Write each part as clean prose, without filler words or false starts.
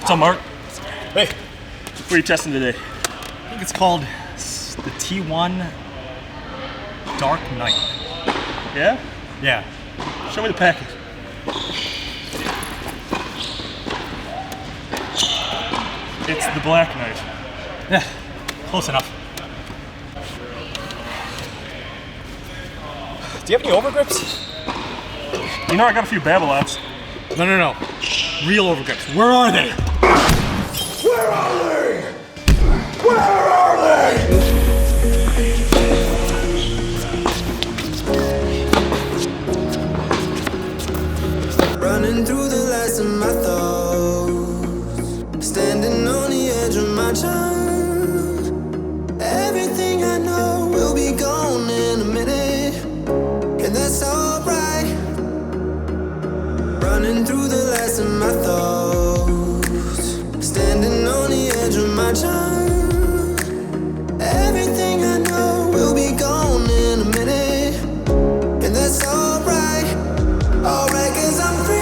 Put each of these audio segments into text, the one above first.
What's up, Mark? Hey. What are you testing today? I think it's called the T1 Dark Knight. Yeah? Yeah. Show me the package. It's the Black Knight. Yeah, close enough. Do you have any overgrips? You know, I got a few Babylons. No. Real overgrips. Where are they? Where are they? Where are they? Running through the last of my thoughts, standing on the edge of my time. Everything I know will be gone in a minute, and that's alright. Running through the last of my thoughts, standing on the edge of my time. Everything I know will be gone in a minute, and that's alright. Alright, 'cause I'm free.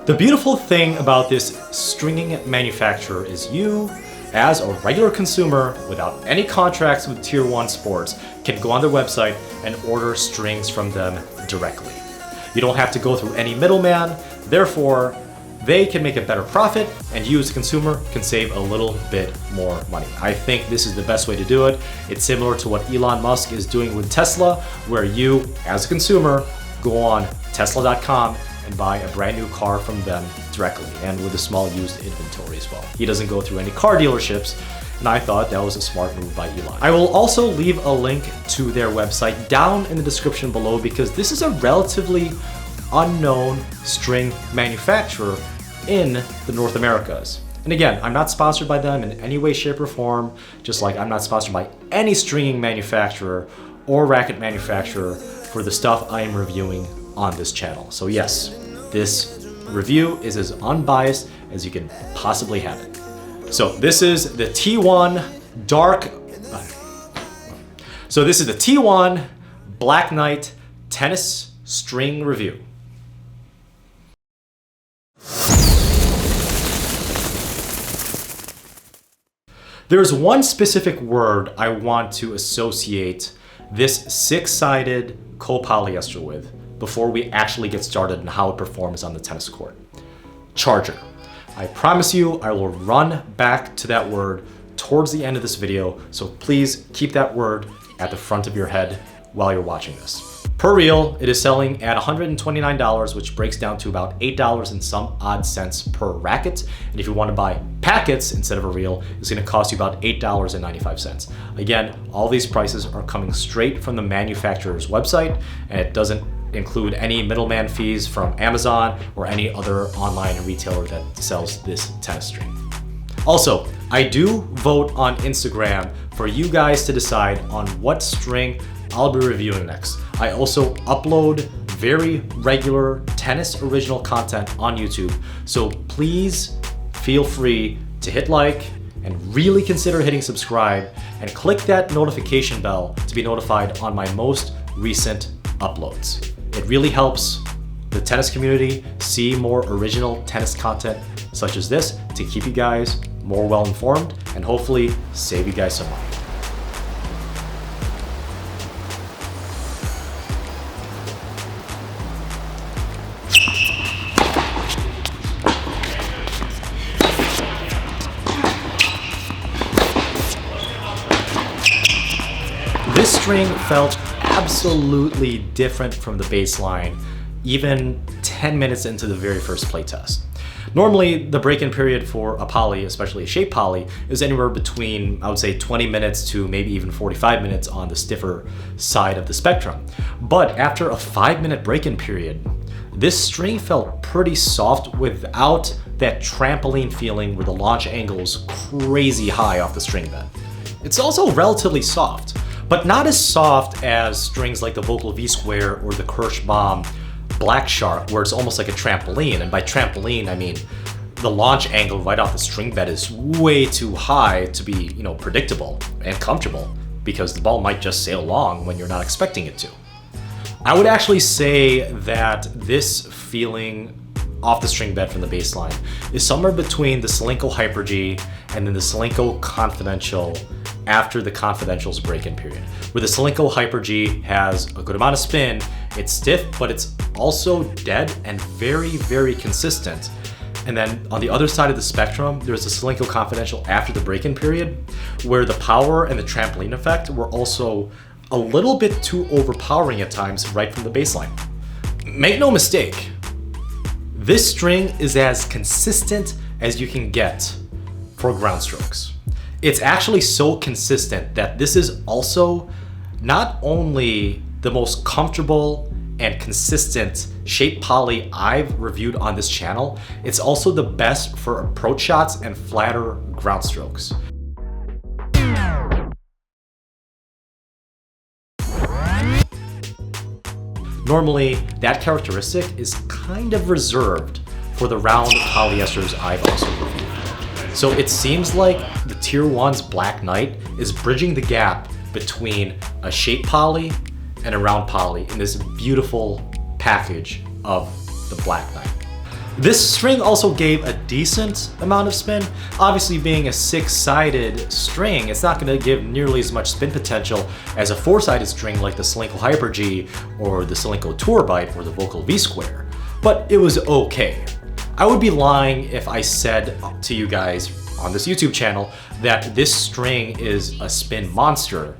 The beautiful thing about this stringing manufacturer is you, as a regular consumer without any contracts with TierOneSports, can go on their website and order strings from them directly. You don't have to go through any middleman, therefore they can make a better profit and you as a consumer can save a little bit more money. I think this is the best way to do it. It's similar to what Elon Musk is doing with Tesla, where you as a consumer go on Tesla.com and buy a brand new car from them directly, and with a small used inventory as well. He doesn't go through any car dealerships, and I thought that was a smart move by Elon. I will also leave a link to their website down in the description below because this is a relatively unknown string manufacturer in the North Americas. And again, I'm not sponsored by them in any way, shape, or form, just like I'm not sponsored by any stringing manufacturer or racket manufacturer for the stuff I am reviewing on this channel. So yes, this review is as unbiased as you can possibly have it. So this is the T1 Black Knight tennis string review. There's one specific word I want to associate this six-sided copolyester with before we actually get started on how it performs on the tennis court. Charger. I promise you I will run back to that word towards the end of this video, so please keep that word at the front of your head while you're watching this. Per reel, it is selling at $129, which breaks down to about $8 and some odd cents per racket. And if you want to buy packets instead of a reel, it's going to cost you about $8.95. Again, all these prices are coming straight from the manufacturer's website, and it doesn't include any middleman fees from Amazon or any other online retailer that sells this tennis string. Also, I do vote on Instagram for you guys to decide on what string I'll be reviewing next. I also upload very regular tennis original content on YouTube, so please feel free to hit like and really consider hitting subscribe and click that notification bell to be notified on my most recent uploads. It really helps the tennis community see more original tennis content such as this to keep you guys more well informed and hopefully save you guys some money. This string felt absolutely different from the baseline, even 10 minutes into the very first playtest. Normally, the break-in period for a poly, especially a shape poly, is anywhere between, I would say, 20 minutes to maybe even 45 minutes on the stiffer side of the spectrum. But after a 5-minute break-in period, this string felt pretty soft without that trampoline feeling where the launch angle is crazy high off the string bed. It's also relatively soft, but not as soft as strings like the Vocal V-Square or the Kirschbaum Black Shark, where it's almost like a trampoline. And by trampoline, I mean the launch angle right off the string bed is way too high to be, predictable and comfortable, because the ball might just sail along when you're not expecting it to. I would actually say that this feeling off the string bed from the baseline is somewhere between the Solinco Hyper G and then the Solinco Confidential after the Confidential's break-in period, where the Solinco Hyper G has a good amount of spin, it's stiff, but it's also dead and very, very consistent. And then on the other side of the spectrum, there's the Solinco Confidential after the break-in period, where the power and the trampoline effect were also a little bit too overpowering at times right from the baseline. Make no mistake, this string is as consistent as you can get for ground strokes. It's actually so consistent that this is also not only the most comfortable and consistent shape poly I've reviewed on this channel, it's also the best for approach shots and flatter ground strokes. Normally, that characteristic is kind of reserved for the round polyesters I've also reviewed. So it seems like the Tier 1's Black Knight is bridging the gap between a shape poly and a round poly in this beautiful package of the Black Knight. This string also gave a decent amount of spin. Obviously, being a 6-sided string, it's not going to give nearly as much spin potential as a 4-sided string like the Solinco Hyper G or the Solinco Tour Bite or the Vocal V Square, but it was okay. I would be lying if I said to you guys on this YouTube channel that this string is a spin monster.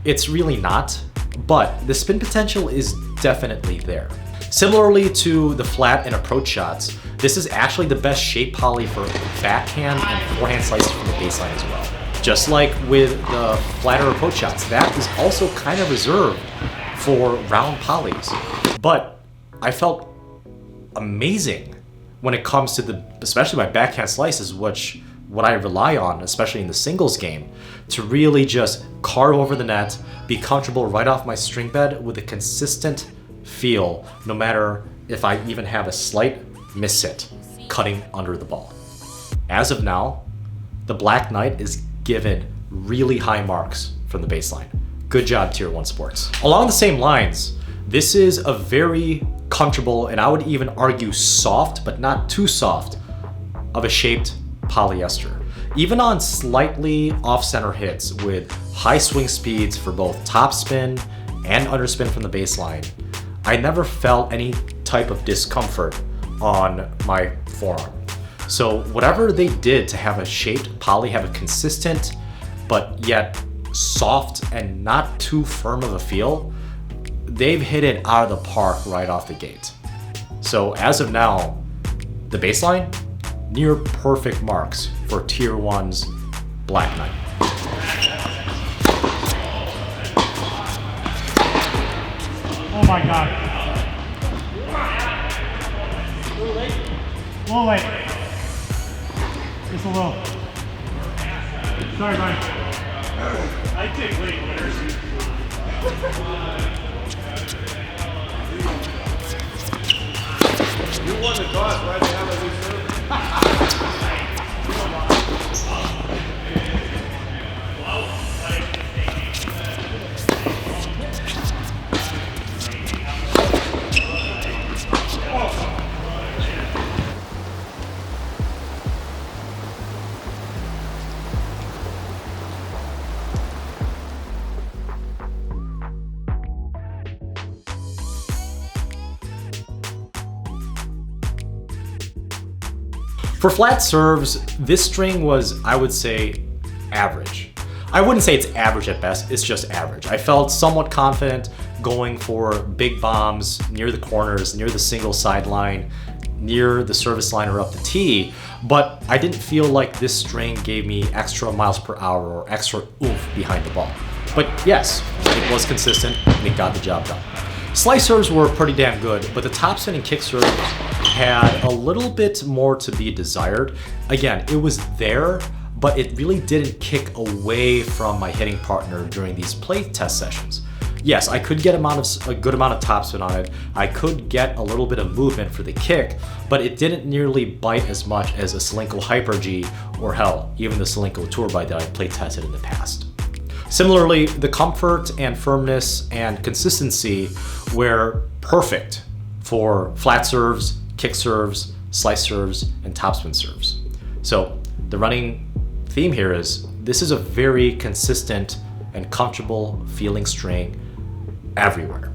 It's really not, but the spin potential is definitely there. Similarly to the flat and approach shots, this is actually the best shape poly for backhand and forehand slices from the baseline as well. Just like with the flatter approach shots, that is also kind of reserved for round polys. But I felt amazing when it comes to especially my backhand slices, which what I rely on, especially in the singles game, to really just carve over the net, be comfortable right off my string bed with a consistent feel, no matter if I even have a slight miss-hit cutting under the ball. As of now, the Black Knight is given really high marks from the baseline. Good job, TierOneSports. Along the same lines, this is a very comfortable, and I would even argue soft, but not too soft, of a shaped polyester. Even on slightly off-center hits with high swing speeds for both topspin and underspin from the baseline, I never felt any type of discomfort on my forearm. So whatever they did to have a shaped poly have a consistent but yet soft and not too firm of a feel, they've hit it out of the park right off the gate. So as of now, the baseline, near perfect marks for Tier 1's Black Knight. Oh my God. A little late. Just a little. Sorry, Brian. I take late winners. You won the toss, right? They have a new serve. For flat serves, this string was, I would say, average. I wouldn't say it's average at best, it's just average. I felt somewhat confident going for big bombs near the corners, near the single sideline, near the service line or up the tee, but I didn't feel like this string gave me extra miles per hour or extra oomph behind the ball. But yes, it was consistent and it got the job done. Slice serves were pretty damn good, but the topspin and kick serves had a little bit more to be desired. Again, it was there, but it really didn't kick away from my hitting partner during these play test sessions. Yes, I could get a good amount of topspin on it. I could get a little bit of movement for the kick, but it didn't nearly bite as much as a Solinco Hyper G or hell, even the Solinco Tour Bite that I play tested in the past. Similarly, the comfort and firmness and consistency were perfect for flat serves, kick serves, slice serves, and topspin serves. So the running theme here is this is a very consistent and comfortable feeling string everywhere.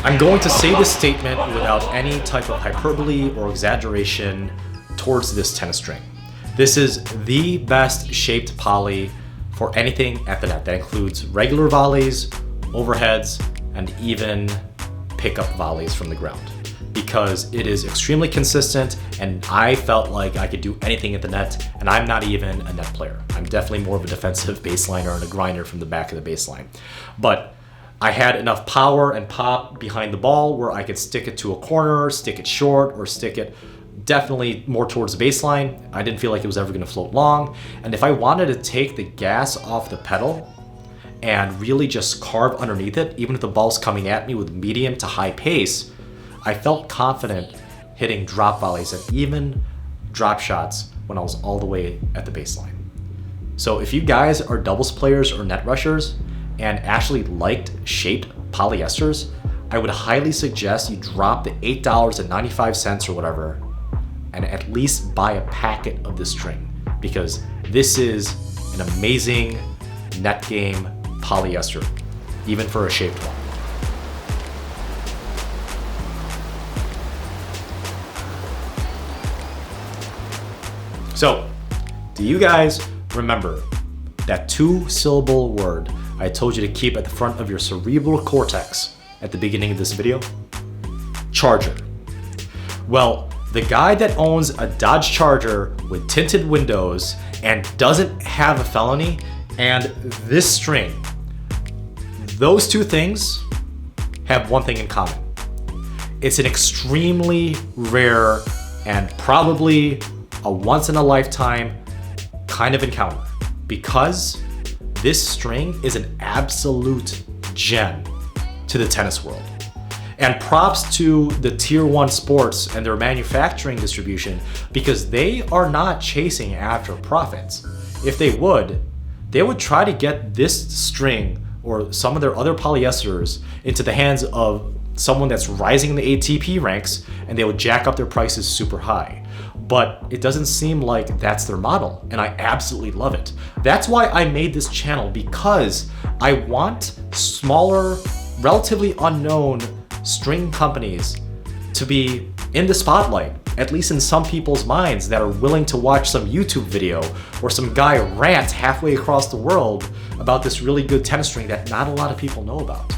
I'm going to say this statement without any type of hyperbole or exaggeration towards this tennis string. This is the best shaped poly for anything at the net. That includes regular volleys, overheads, and even pickup volleys from the ground, because it is extremely consistent and I felt like I could do anything at the net, and I'm not even a net player. I'm definitely more of a defensive baseliner and a grinder from the back of the baseline. But I had enough power and pop behind the ball where I could stick it to a corner, stick it short, or stick it definitely more towards the baseline. I didn't feel like it was ever going to float long. And if I wanted to take the gas off the pedal and really just carve underneath it, even if the ball's coming at me with medium to high pace, I felt confident hitting drop volleys and even drop shots when I was all the way at the baseline. So if you guys are doubles players or net rushers and actually liked shaped polyesters, I would highly suggest you drop the $8.95 or whatever and at least buy a packet of this string, because this is an amazing net game polyester, even for a shaped one. So, do you guys remember that 2-syllable word I told you to keep at the front of your cerebral cortex at the beginning of this video? Charger. Well, the guy that owns a Dodge Charger with tinted windows and doesn't have a felony, and this string, those two things have one thing in common. It's an extremely rare and probably a once-in-a-lifetime kind of encounter, because this string is an absolute gem to the tennis world. And props to the TierOneSports and their manufacturing distribution, because they are not chasing after profits. If they would try to get this string or some of their other polyesters into the hands of someone that's rising in the ATP ranks, and they would jack up their prices super high. But it doesn't seem like that's their model, and I absolutely love it. That's why I made this channel, because I want smaller, relatively unknown string companies to be in the spotlight, at least in some people's minds that are willing to watch some YouTube video or some guy rant halfway across the world about this really good tennis string that not a lot of people know about.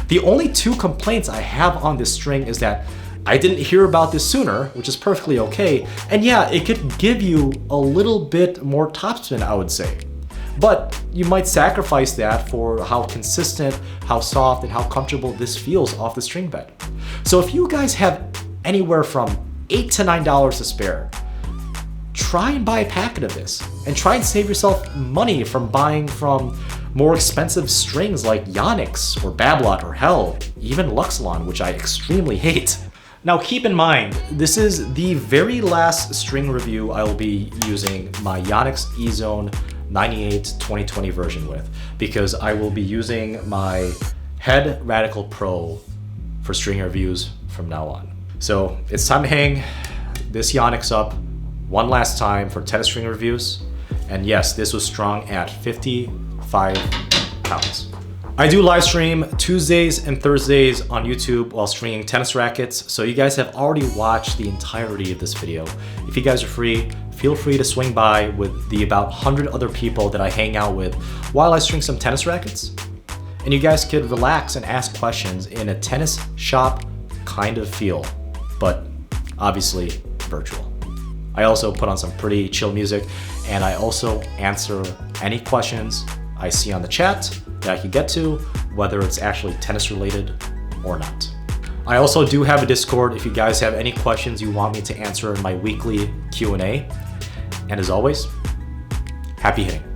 The only two complaints I have on this string is that I didn't hear about this sooner, which is perfectly okay. And yeah, it could give you a little bit more topspin, I would say. But you might sacrifice that for how consistent, how soft, and how comfortable this feels off the string bed. So if you guys have anywhere from $8 to $9 to spare, try and buy a packet of this and try and save yourself money from buying from more expensive strings like Yonex or Babolat or hell, even Luxilon, which I extremely hate. Now keep in mind, this is the very last string review I will be using my Yonex E-Zone 98 2020 version with, because I will be using my Head Radical Pro for string reviews from now on. So it's time to hang this Yonex up one last time for tennis string reviews. And yes, this was strong at 55 pounds. I do live stream Tuesdays and Thursdays on YouTube while streaming tennis rackets, so you guys have already watched the entirety of this video. If you guys are free, feel free to swing by with the about 100 other people that I hang out with while I stream some tennis rackets. And you guys could relax and ask questions in a tennis shop kind of feel, but obviously virtual. I also put on some pretty chill music, and I also answer any questions I see on the chat that I can get to, whether it's actually tennis related or not. I also do have a Discord if you guys have any questions you want me to answer in my weekly Q&A. And as always, happy hitting.